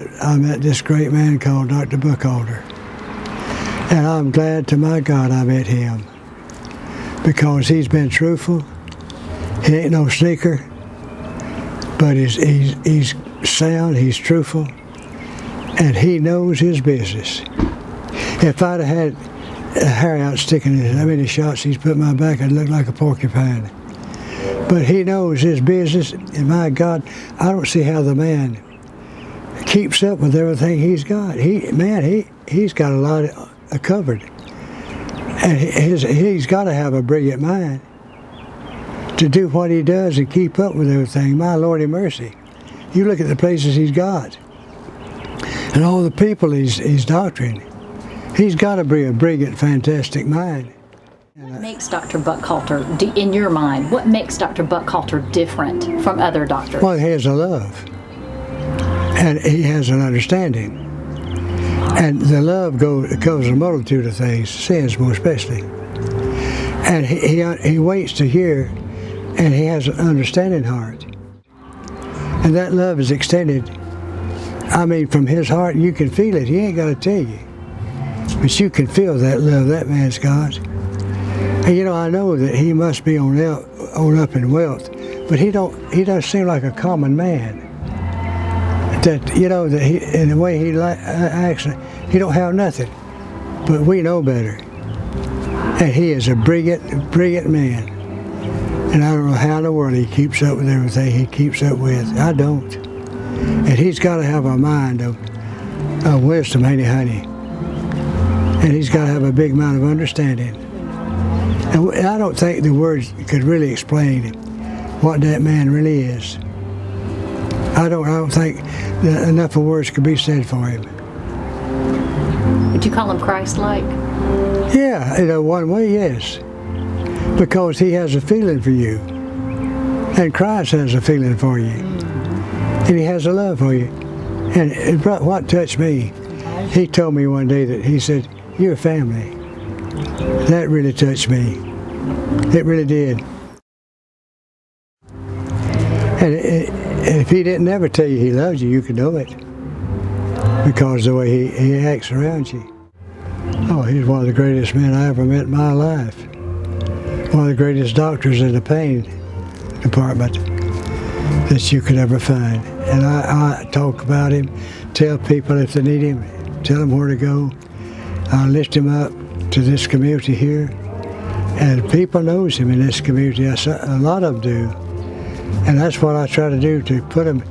I met this great man called Dr. Buchalter. And I'm glad to my God I met him, because he's been truthful. He ain't no sneaker, but he's sound, he's truthful, and he knows his business. If I'd have had a hair out sticking in how many shots he's put in my back, I'd look like a porcupine. But he knows his business, and my God, I don't see how the man keeps up with everything he's got. He's got a lot covered. And he's got to have a brilliant mind to do what he does and keep up with everything. My Lordy mercy. You look at the places he's got and all the people he's doctoring. He's got to be a brilliant, fantastic mind. What makes Dr. Buchalter, in your mind, what makes Dr. Buchalter different from other doctors? Well, he has a love, and he has an understanding. And the love covers a multitude of things, sins more especially. And he waits to hear, and he has an understanding heart. And that love is extended, from his heart. You can feel it. He ain't got to tell you. But you can feel that love that man's got. And I know that he must be on up in wealth, but he doesn't seem like a common man. That he, in the way he acts, he don't have nothing. But we know better. And he is a brilliant man. And I don't know how in the world he keeps up with everything he keeps up with. I don't. And he's got to have a mind of wisdom, ain't he, honey? And he's got to have a big amount of understanding. And I don't think the words could really explain what that man really is. I don't think that enough of words could be said for him. Would you call him Christ-like? Yeah, in one way, yes. Because he has a feeling for you. And Christ has a feeling for you. And he has a love for you. And what touched me, he told me one day that he said, "You're family." That really touched me. It really did. And if he didn't ever tell you he loves you, you could know it. Because the way he acts around you. Oh, he's one of the greatest men I ever met in my life. One of the greatest doctors in the pain department that you could ever find. And I talk about him, tell people if they need him, tell them where to go. I lift him up to this community here. And people knows him in this community. A lot of them do. And that's what I try to do, to put them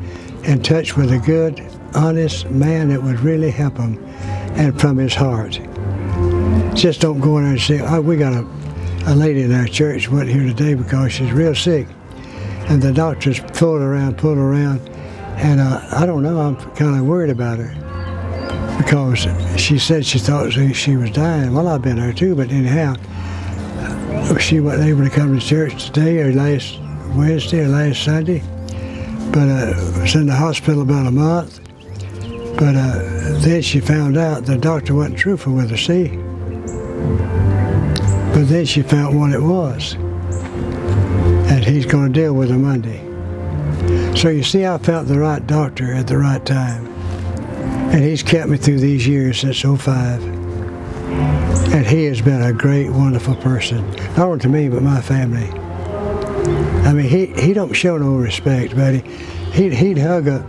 in touch with a good, honest man that would really help them, and from his heart. Just don't go in there and say, "Oh, we got a lady in our church went here today because she's real sick." And the doctor's pulled around, and I don't know, I'm kind of worried about her. Because she said she thought she was dying. Well, I've been there too, but anyhow, she wasn't able to come to church today or last Wednesday or last Sunday, but was in the hospital about a month. But then she found out the doctor wasn't truthful with her, see? But then she found what it was, and he's going to deal with her Monday. So you see, I found the right doctor at the right time, and he's kept me through these years since '05. And he has been a great, wonderful person, not only to me but my family. He don't show no respect, but he'd hug a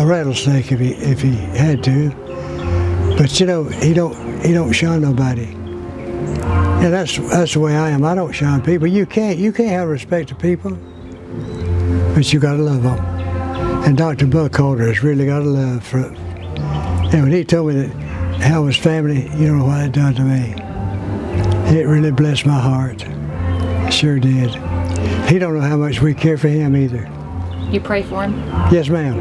rattlesnake if he had to. But he don't shun nobody. And that's the way I am. I don't shun people. You can't have respect to people, but you gotta love them. And Dr. Buchalter has really got a love for it. And when he told me that how his family, you know what it done to me. It really blessed my heart. It sure did. He don't know how much we care for him either. You pray for him? Yes, ma'am.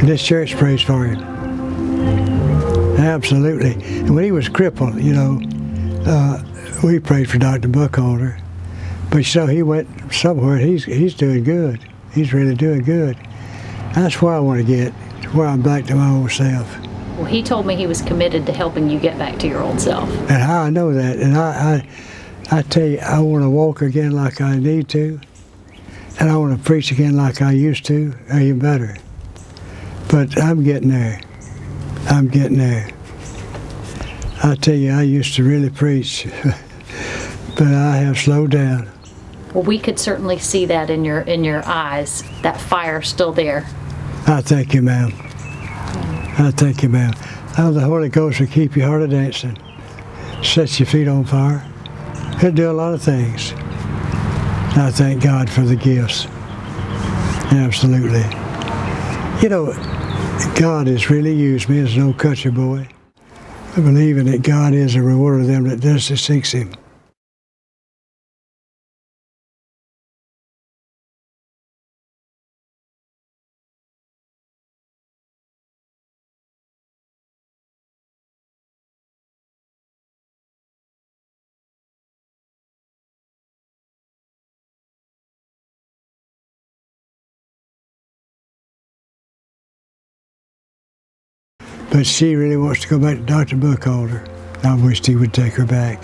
This church prays for him. Absolutely. And when he was crippled, we prayed for Dr. Buchalter. But he went somewhere. He's doing good. He's really doing good. That's where I want to get, where I'm back to my old self. Well, he told me he was committed to helping you get back to your old self. And how I know that. And I tell you, I want to walk again like I need to. And I want to preach again like I used to, or even better. But I'm getting there. I'm getting there. I tell you, I used to really preach, but I have slowed down. Well, we could certainly see that in your eyes. That fire still there. I thank you, ma'am. I thank you, ma'am. Oh, the Holy Ghost will keep your heart a dancing, set your feet on fire. He'll do a lot of things. I thank God for the gifts. Absolutely. You know, God has really used me as an old country boy. I believe in that God is a rewarder of them that does seeks Him. But she really wants to go back to Dr. Buchalter. I wished he would take her back.